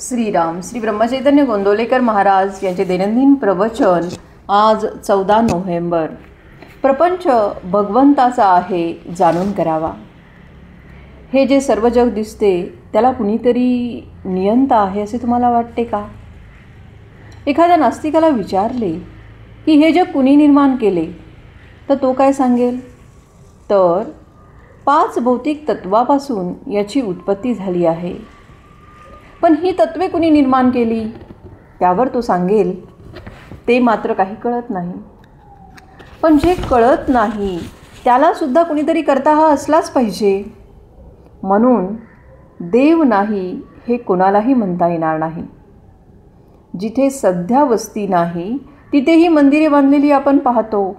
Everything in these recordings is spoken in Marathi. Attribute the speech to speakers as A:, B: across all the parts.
A: श्रीराम श्री ब्रह्मचैतन्य गोंदवलेकर महाराज यांचे दैनंदिन प्रवचन आज 14 नोव्हेंबर. प्रपंच भगवंताचा आहे, जाणून करावा. हे जे सर्व जग दिसते त्याला कुणीतरी नियंता आहे असे तुम्हाला वाटते का? एखाद्या नास्तिकाला विचारले की हे जग कुणी निर्माण केले तर तो काय सांगेल? तर 5 भौतिक तत्वापासून याची उत्पत्ती झाली आहे. पण ही तत्वे कुणी निर्माण केली त्यावर तो सांगेल ते मात्र काही कळत नाही. पण जे कळत नाही त्यालासुद्धा कुणीतरी करता हा असलाच पाहिजे. म्हणून देव नाही हे कोणालाही म्हणता येणार नाही. जिथे सध्या वस्ती नाही तिथेही मंदिरे बांधलेली आपण पाहतो.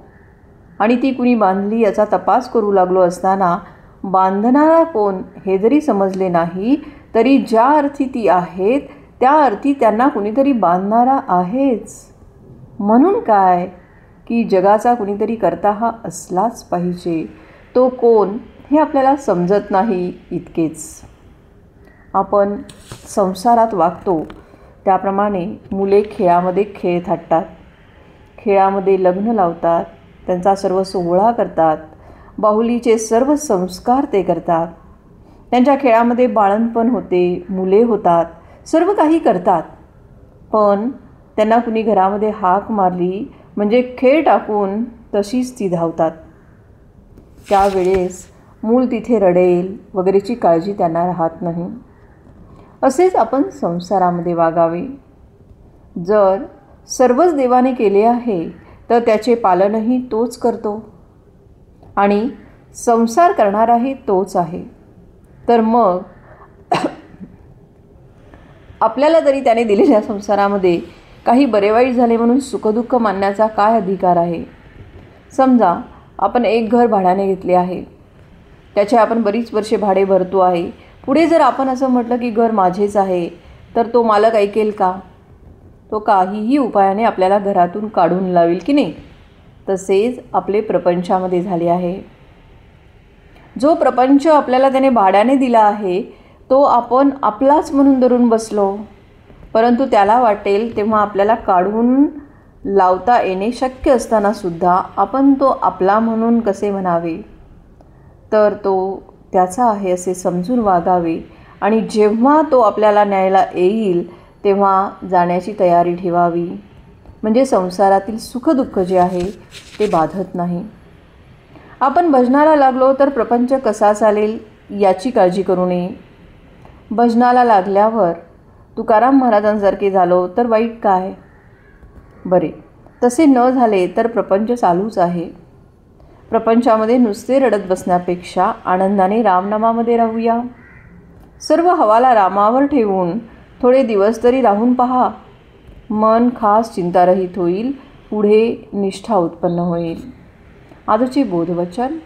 A: आणि ती कुणी बांधली याचा तपास करू लागलो असताना बांधणारा कोण हे जरी समजले नाही तरी ज्या अर्थी ती आहेत त्या अर्थी त्यांना कुणीतरी बांधणारा आहेच. म्हणून काय की जगाचा कुणीतरी करता हा असलाच पाहिजे. तो कोण हे आपल्याला समजत नाही इतकेच. आपण संसारात वागतो त्याप्रमाणे मुले खेळामध्ये खेळ थाटतात, खेळामध्ये लग्न लावतात, त्यांचा सर्व सोहळा करतात, बाहुलीचे सर्व संस्कार ते करतात. त्यांच्या खेळामध्ये बाळंतपण होते, मुले होतात, सर्व काही करतात. पण त्यांना कुणी घरामध्ये हाक मारली म्हणजे खेळ टाकून तशीच ती धावतात. त्यावेळेस मूल तिथे रडेल वगैरेची काळजी त्यांना राहत नाही. असेच आपण संसारामध्ये वागावे. जर सर्वच देवाने केले आहे तर त्याचे पालनही तोच करतो आणि संसार करणाराही तोच आहे. तर मग आपल्याला तरी त्याने दिलेल्या संसारामध्ये काही बरे वाईट झाले म्हणून सुखदुःख मानण्याचा काय अधिकार आहे? समजा आपण एक घर भाड्याने घेतले आहे, त्याचे आपण बरीच वर्षे भाडे भरतो आहे. पुढे जर आपण असं म्हटलं की घर माझेच आहे तर तो मालक ऐकेल का? तो काहीही उपायाने आपल्याला घरातून काढून लावेल की नाही? तसेच आपले प्रपंचामध्ये झाले आहे. जो प्रपंच आपल्याला त्याने भाड्याने दिला आहे तो आपण आपलाच म्हणून धरून बसलो. परंतु त्याला वाटेल तेव्हा आपल्याला काढून लावता येणे शक्य असतानासुद्धा आपण तो आपला म्हणून कसे म्हणावे? तर तो त्याचा आहे असे समजून वागावे. आणि जेव्हा तो आपल्याला न्यायला येईल तेव्हा जाण्याची तयारी ठेवावी. म्हणजे संसारातील सुखदुःख जे आहे ते बाधत नाही. आपण भजनाला लागलो तर प्रपंच कसा चालेल याची काळजी करू नये. भजनाला लागल्यावर तुकाराम महाराजांसारखे झालो तर वाईट काय? बरे, तसे न झाले तर प्रपंच चालूच आहे. प्रपंचामध्ये नुसते रडत बसण्यापेक्षा आनंदाने रामनामामध्ये राहूया. सर्व हवाला रामावर ठेवून थोडे दिवस तरी राहून पहा. मन खास चिंतारहित होईल, पुढे निष्ठा उत्पन्न होईल. आजचे बोधवचन.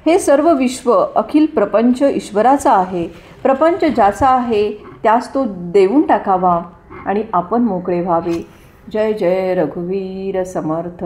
A: हे सर्व विश्व अखिल प्रपंच ईश्वराचा आहे. प्रपंच ज्याचा आहे त्यास तो देऊन टाकावा आणि आपण मोकळे व्हावे. जय जय रघुवीर समर्थ.